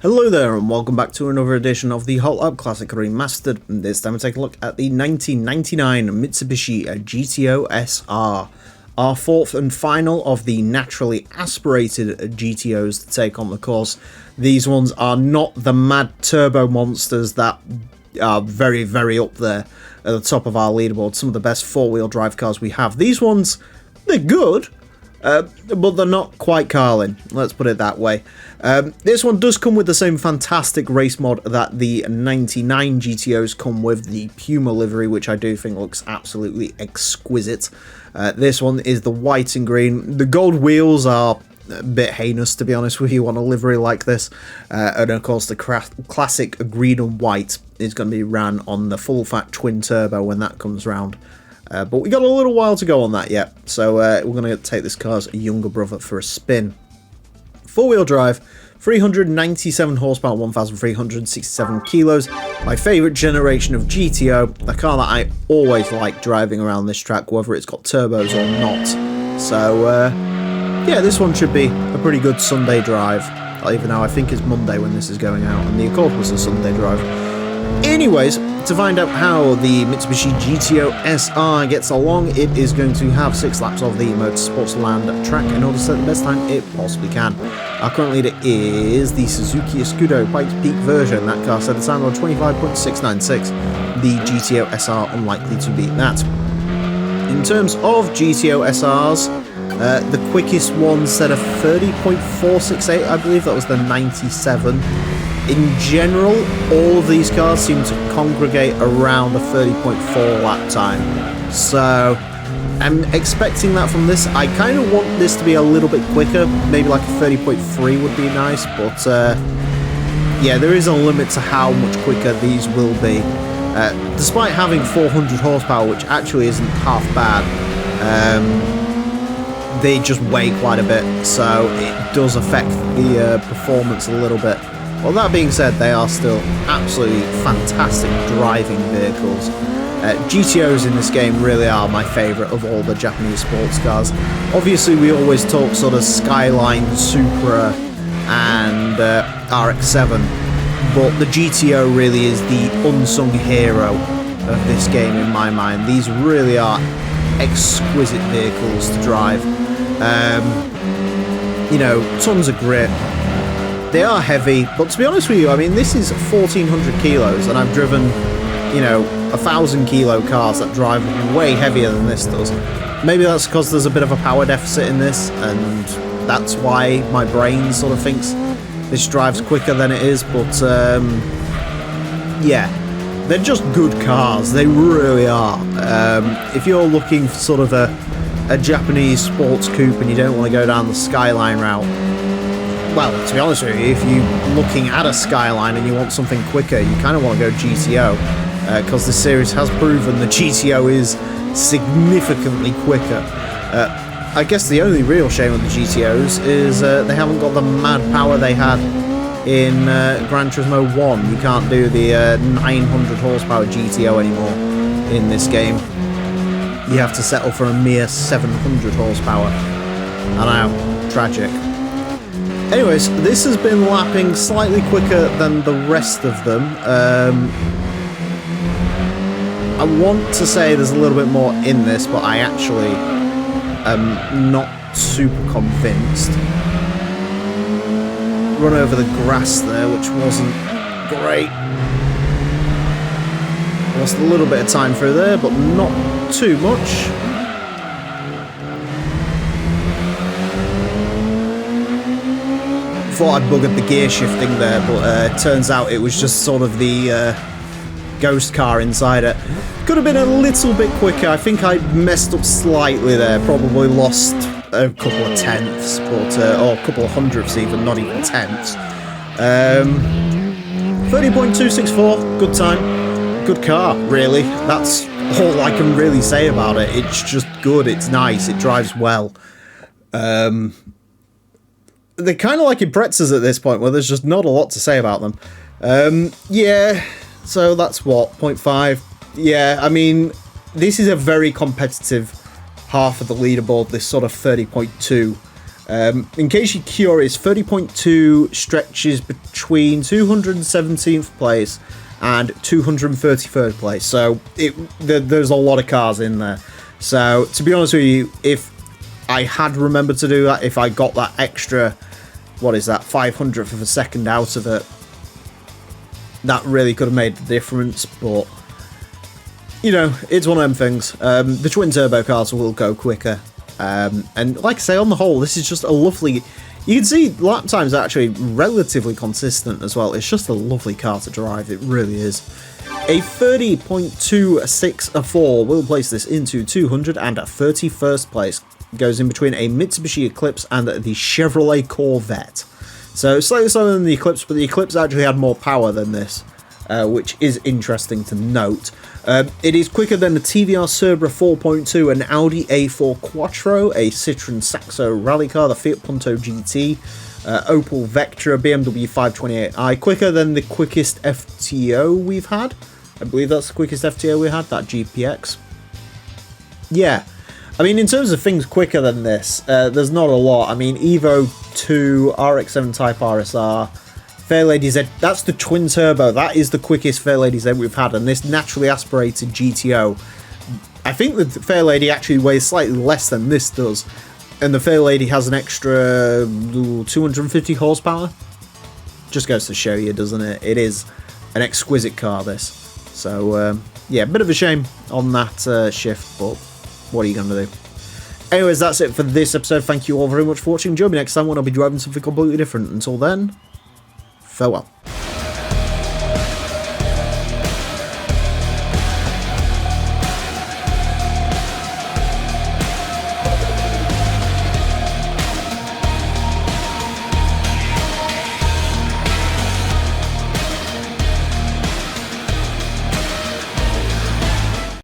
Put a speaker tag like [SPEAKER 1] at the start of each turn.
[SPEAKER 1] Hello there and welcome back to another edition of the Hot Lap Classic Remastered. This time we take a look at the 1999 Mitsubishi GTO SR. Our fourth and final of the naturally aspirated GTOs to take on the course. These ones are not the mad turbo monsters that are very up there at the top of our leaderboard. Some of the best four-wheel drive cars we have. These ones, they're good. But they're not quite Carlin, let's put it that way. This one does come with the same fantastic race mod that the 99 GTOs come with, the Puma livery, which I do think looks absolutely exquisite. This one is the white and green. The gold wheels are a bit heinous, to be honest with you, on a livery like this. And of course the classic green and white is going to be ran on the full-fat twin turbo when that comes round. But we got a little while to go on that yet, so we're going to take this car's younger brother for a spin. Four-wheel drive, 397 horsepower, 1,367 kilos. My favourite generation of GTO, a car that I always like driving around this track, whether it's got turbos or not. So, yeah, this one should be a pretty good Sunday drive, even though I think it's Monday when this is going out, and the Accord was a Sunday drive. Anyways, to find out how the Mitsubishi GTO SR gets along, it is going to have 6 laps of the Motorsports Land track in order to set the best time it possibly can. Our current leader is the Suzuki Escudo Pikes Peak version. That car set a time of 25.696. The GTO SR unlikely to beat that. In terms of GTO SRs, the quickest one set a 30.468, I believe that was the 97. In general, all of these cars seem to congregate around a 30.4 lap time. So, I'm expecting that from this. I kind of want this to be a little bit quicker. Maybe like a 30.3 would be nice. But, yeah, there is a limit to how much quicker these will be. Despite having 400 horsepower, which actually isn't half bad, they just weigh quite a bit. So, it does affect the performance a little bit. Well, that being said, they are still absolutely fantastic driving vehicles. GTOs in this game really are my favourite of all the Japanese sports cars. Obviously, we always talk sort of Skyline, Supra, and RX-7, but the GTO really is the unsung hero of this game in my mind. These really are exquisite vehicles to drive. You know, tons of grip. They are heavy, but to be honest with you, I mean, this is 1,400 kilos, and I've driven, you know, 1,000 kilo cars that drive way heavier than this does. Maybe that's because there's a bit of a power deficit in this, and that's why my brain sort of thinks this drives quicker than it is, but, yeah, they're just good cars. They really are. If you're looking for sort of a Japanese sports coupe and you don't want to go down the Skyline route, well, to be honest with you, if you're looking at a Skyline and you want something quicker, you kind of want to go GTO, because the series has proven the GTO is significantly quicker. I guess the only real shame of the GTOs is they haven't got the mad power they had in Gran Turismo 1. You can't do the 900 horsepower GTO anymore in this game. You have to settle for a mere 700 horsepower. I know, tragic. Anyways, this has been lapping slightly quicker than the rest of them. I want to say there's a little bit more in this, but I actually am not super convinced. Run over the grass there, which wasn't great. Lost a little bit of time through there, but not too much. Thought I buggered the gear shifting there, but turns out it was just sort of the ghost car inside it. Could have been a little bit quicker. I think I messed up slightly there, probably lost a couple of tenths, but or a couple of hundredths even, not even tenths. 30.264, good time, good car, really. That's all I can really say about it. It's just good, it's nice, it drives well. They're kind of like Imprezas at this point, where there's just not a lot to say about them. Yeah, so that's what, 0.5? Yeah, I mean, this is a very competitive half of the leaderboard, this sort of 30.2. In case you're curious, 30.2 stretches between 217th place and 233rd place, so there's a lot of cars in there. So to be honest with you, if I had remembered to do that, if I got that extra, what is that, 500th of a second out of it, that really could have made the difference. But you know, it's one of them things. The twin turbo cars will go quicker. And like I say, on the whole, this is just a lovely... You can see lap times are actually relatively consistent as well. It's just a lovely car to drive, it really is. A 30.264 will place this into 231st place. Goes in between a Mitsubishi Eclipse and the Chevrolet Corvette. So slightly slower than the Eclipse, but the Eclipse actually had more power than this, which is interesting to note. It is quicker than the TVR Cerbera 4.2, an Audi A4 Quattro, a Citroen Saxo rally car, the Fiat Punto GT, Opel Vectra, BMW 528i, quicker than the quickest FTO we've had. I believe that's the quickest FTO we had, that GPX. Yeah, I mean, in terms of things quicker than this, there's not a lot. I mean, Evo 2, RX-7 Type RSR, Fairlady Z, that's the twin turbo, that is the quickest Fairlady Z we've had, and this naturally aspirated GTO, I think the Fairlady actually weighs slightly less than this does, and the Fairlady has an extra 250 horsepower. Just goes to show you, doesn't it? It is an exquisite car, this. So, yeah, a bit of a shame on that shift, but what are you going to do? Anyways, that's it for this episode. Thank you all very much for watching. Join me next time when I'll be driving something completely different. Until then, farewell.